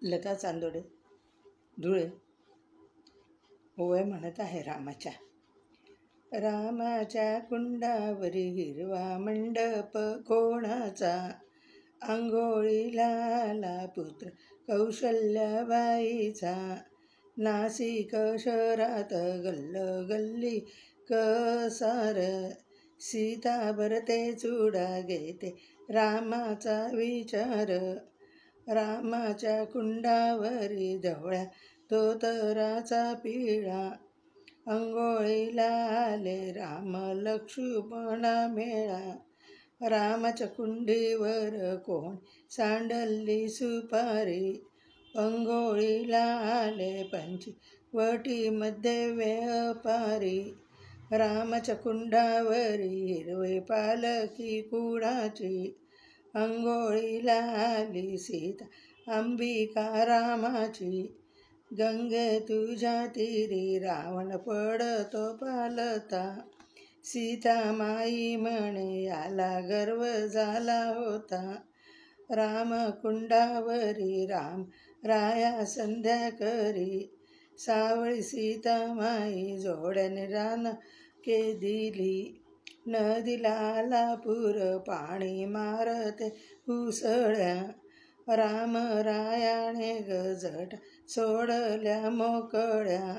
लता चांदोडे, धुळे. ओव्या म्हणत आहे रामाच्या. रामाच्या कुंडावरी हिरवा मंडप कोणाचा, आंघोळीला आला पुत्र कौशल्याबाईचा. नाशिक शहरात गल्ली कसार, सीता भरते चुडा घेते रामाचा विचार. रामाच्या कुंडावरी ढवळ्या धोतराचा पिळा, अंघोळीला आले राम लक्ष्मण मेळा. रामाच्या कुंडीवर कोण सांडली सुपारी, अंघोळीला आले पंचवटीमध्ये व्यापारी. रामाच्या कुंडावरी हिरवी पालखी कुणाची, अंघोळीला आली सीता अंबिका रामाची. गंगे तुझ्या तीरी रावण पडतो पालता, सीता माई म्हणे याला गर्व झाला होता. राम कुंडावरी राम राया संध्या करी, सावळी सीता माई जोड्याने रान के दिली. नदीला आला पूर पाणी मारते उसळ्या, राम रायाने गजट सोडल्या मोकळ्या.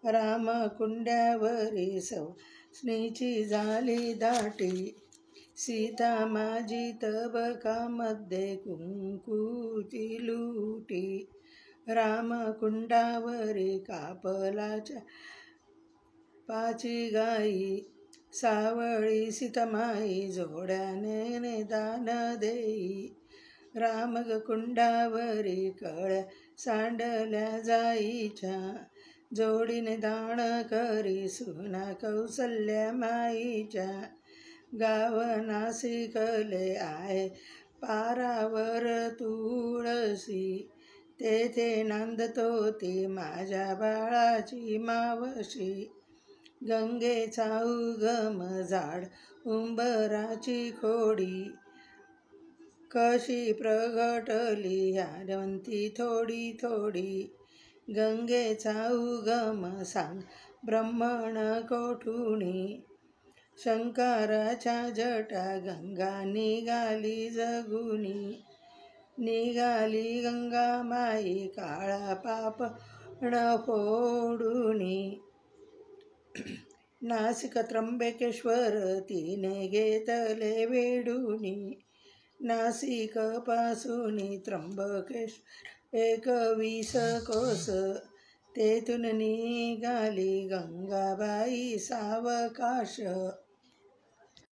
राम कुंड्यावरी सवनीची झाली दाटी, सीता माझी तबकामध्ये कुंकूची लुटी. राम कुंडावरी कापलाच्या पाची गाई, सावळी सीतामाई जोड्याने दान देई. राम कुंडावरी कळ्या सांडल्या जाईच्या, जोडीने दान करी सुना कौसल्या माईच्या. गाव नाशिकले आहे पारावर तुळशी, तेथे नांदतो ती माझ्या बाळाची मावशी. गंगेचा उगम झाड उंबराची खोडी, कशी प्रगटली ह्यावंती थोडी थोडी. गंगेचा उगम सांग ब्रह्मण कोठुनी, शंकराच्या जटा गंगा निघाली जगुनी. निघाली गंगा माई काळा पापण फोडुनी. नासिक त्र्यंबकेश्वर तिने घेतले वेडुनी, नासिक पासून त्र्यंबकेश्वर 21 कोस. तेथून निघाली गंगाबाई सावकाश,